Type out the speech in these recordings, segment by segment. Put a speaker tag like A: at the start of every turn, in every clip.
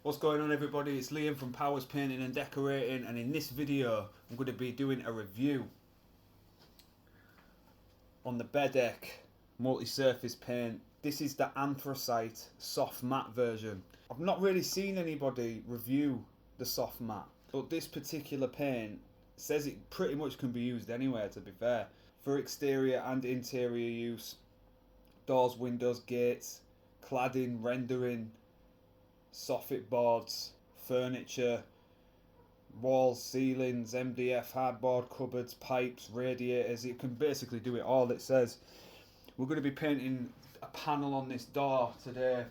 A: What's going on, everybody? It's Liam from Powers Painting and Decorating, and in this video I'm going to be doing a review on the Bedec multi-surface paint. This is the anthracite soft matte version. I've not really seen anybody review the soft matte, but this particular paint says it pretty much can be used anywhere, to be fair, for exterior and interior use. Doors, windows, gates, cladding, rendering, soffit boards, furniture, walls, ceilings, MDF, hardboard, cupboards, pipes, radiators. You can basically do it all, it says. We're going to be painting a panel on this door today.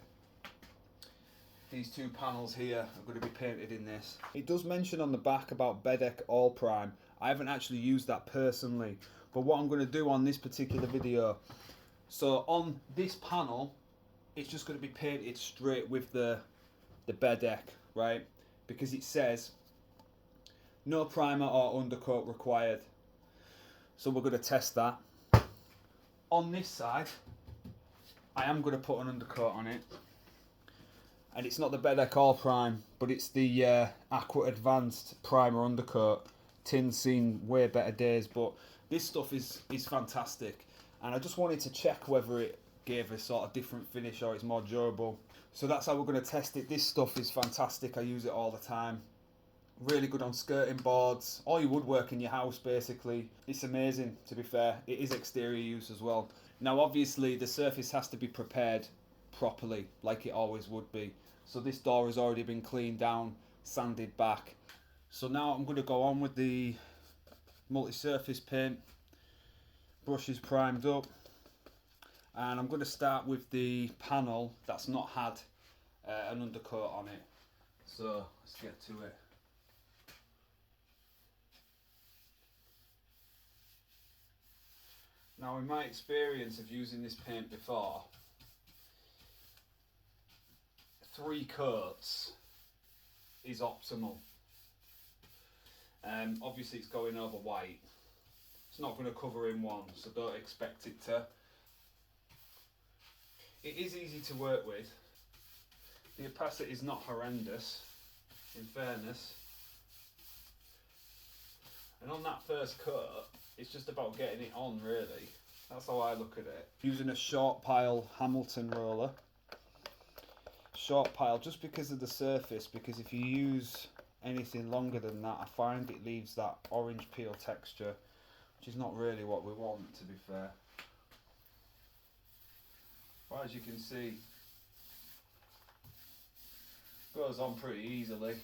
A: These two panels here are going to be painted in this. It does mention on the back about Bedec All Prime. I haven't actually used that personally, but what I'm going to do on this particular video, so on this panel, it's just going to be painted straight with the Bedec, right? Because it says no primer or undercoat required. So we're going to test that. On this side, I am going to put an undercoat on it. And it's not the Bedec All Prime, but it's the Aqua Advanced Primer Undercoat. Tin's seen way better days, but this stuff is fantastic. And I just wanted to check whether it gave a sort of different finish or it's more durable. So that's how we're going to test it. This stuff is fantastic. I use it all the time. Really good on skirting boards, all your woodwork in your house basically. It's amazing, to be fair. It is exterior use as well. Now obviously the surface has to be prepared properly, like it always would be. So this door has already been cleaned down, sanded back. So now I'm going to go on with the multi-surface paint. Brush is primed up. And I'm going to start with the panel that's not had an undercoat on it. So let's get to it. Now, in my experience of using this paint before, 3 coats is optimal. Obviously it's going over white. It's not going to cover in one, so don't expect it to. It is easy to work with. The opacity is not horrendous, in fairness. And on that first coat, it's just about getting it on, really. That's how I look at it. Using a short pile Hamilton roller. Short pile just because of the surface, because if you use anything longer than that, I find it leaves that orange peel texture, which is not really what we want, to be fair. But as you can see, goes on pretty easily.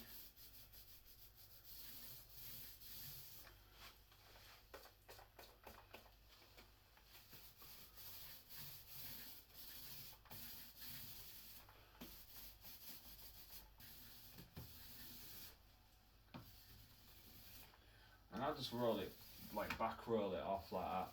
A: And I'll just roll it, like back roll it off like that.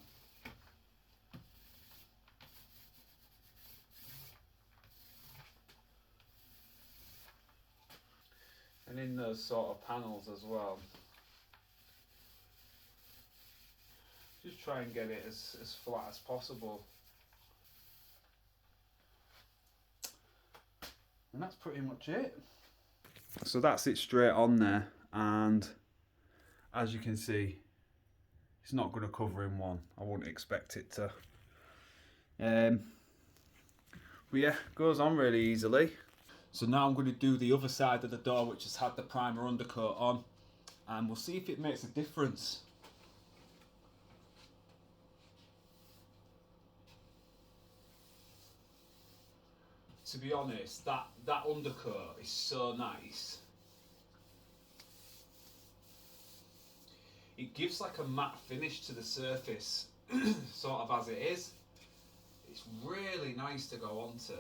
A: And in those sort of panels as well, just try and get it as flat as possible. And that's pretty much it. So that's it straight on there, and as you can see, it's not going to cover in one. I wouldn't expect it to. But yeah, goes on really easily. So now I'm going to do the other side of the door, which has had the primer undercoat on, and we'll see if it makes a difference. To be honest, that undercoat is so nice. It gives like a matte finish to the surface, sort of as it is. It's really nice to go onto.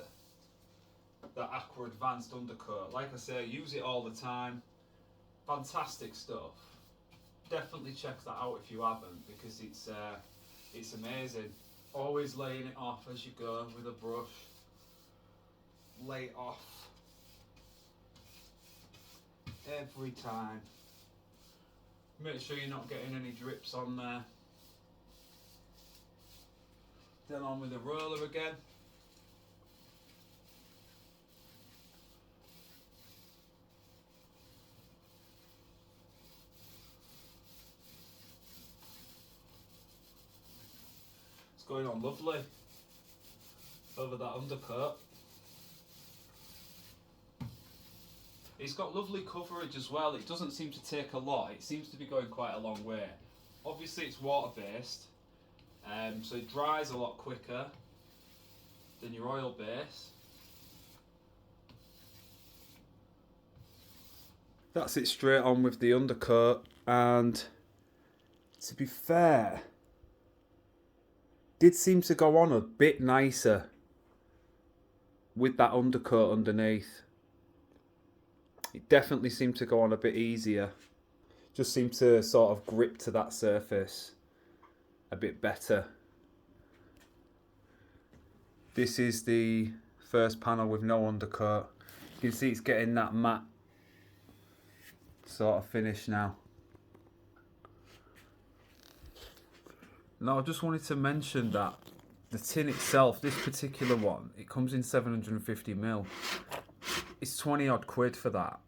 A: That Aqua Advanced undercoat. Like I say, I use it all the time. Fantastic stuff. Definitely check that out if you haven't, because it's amazing. Always laying it off as you go with a brush. Lay it off. Every time. Make sure you're not getting any drips on there. Then on with the roller again. It's going on lovely over that undercoat. It's got lovely coverage as well. It doesn't seem to take a lot. It seems to be going quite a long way. Obviously it's water based, so it dries a lot quicker than your oil base. That's it straight on with the undercoat, and to be fair, did seem to go on a bit nicer with that undercoat underneath. It definitely seemed to go on a bit easier. Just seemed to sort of grip to that surface a bit better. This is the first panel with no undercoat. You can see it's getting that matte sort of finish now. Now I just wanted to mention that the tin itself, this particular one, it comes in 750ml. It's 20 odd quid for that.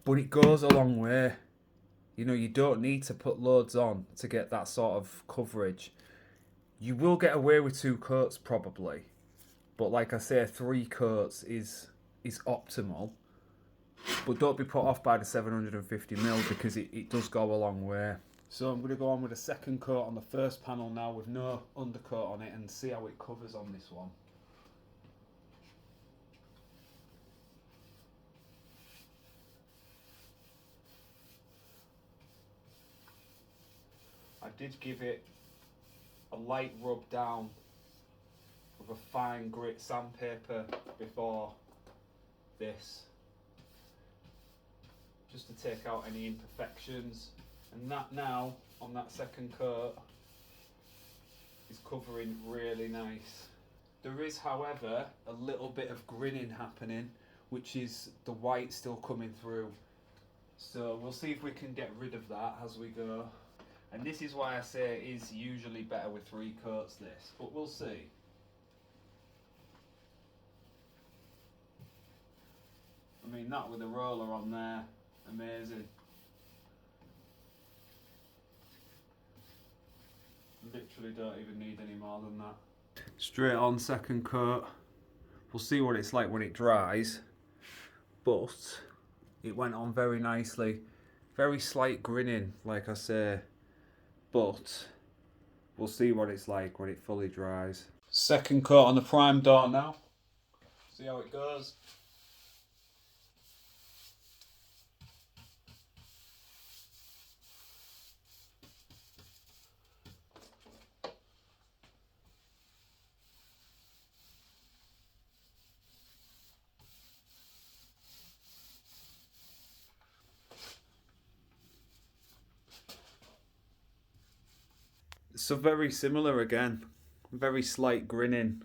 A: But it goes a long way. You know, you don't need to put loads on to get that sort of coverage. You will get away with 2 coats probably. But like I say, 3 coats is optimal. But don't be put off by the 750ml because it does go a long way. So I'm going to go on with a second coat on the first panel now with no undercoat on it and see how it covers on this one. I did give it a light rub down with a fine grit sandpaper before this, just to take out any imperfections, and that now on that second coat is covering really nice. There is, however, a little bit of grinning happening, which is the white still coming through, so we'll see if we can get rid of that as we go. And this is why I say it is usually better with 3 coats this, but we'll see. I mean, that with a roller on there, amazing. Literally don't even need any more than that. Straight on second coat. We'll see what it's like when it dries, but it went on very nicely. Very slight grinning, like I say, but we'll see what it's like when it fully dries. Second coat on the prime door now. See how it goes. So very similar again, very slight grinning,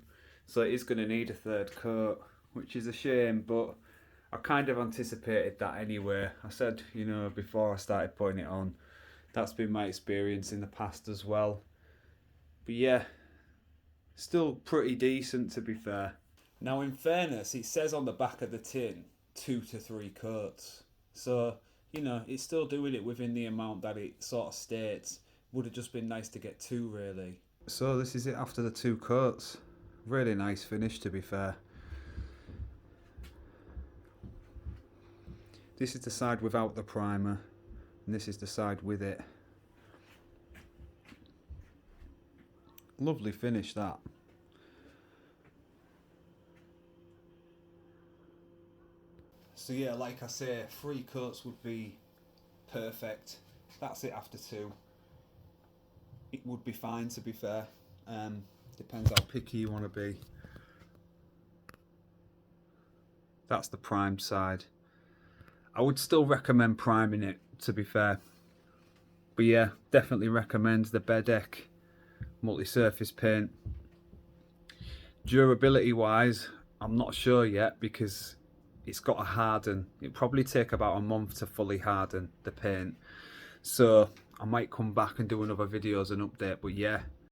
A: so it is going to need a third coat, which is a shame, but I kind of anticipated that anyway. I said, you know, before I started putting it on, that's been my experience in the past as well. But yeah, still pretty decent to be fair. Now in fairness, it says on the back of the tin 2 to 3 coats, so you know, it's still doing it within the amount that it sort of states. Would have just been nice to get 2 really. So this is it after the 2 coats. Really nice finish to be fair. This is the side without the primer, and this is the side with it. Lovely finish that. So yeah, like I say, 3 coats would be perfect. That's it after 2. It would be fine to be fair. Depends how picky you want to be. That's the primed side. I would still recommend priming it to be fair. But yeah, definitely recommend the Bedec multi-surface paint. Durability wise, I'm not sure yet because it's got to harden. It'll probably take about a month to fully harden the paint. So I might come back and do another video as an update, but yeah,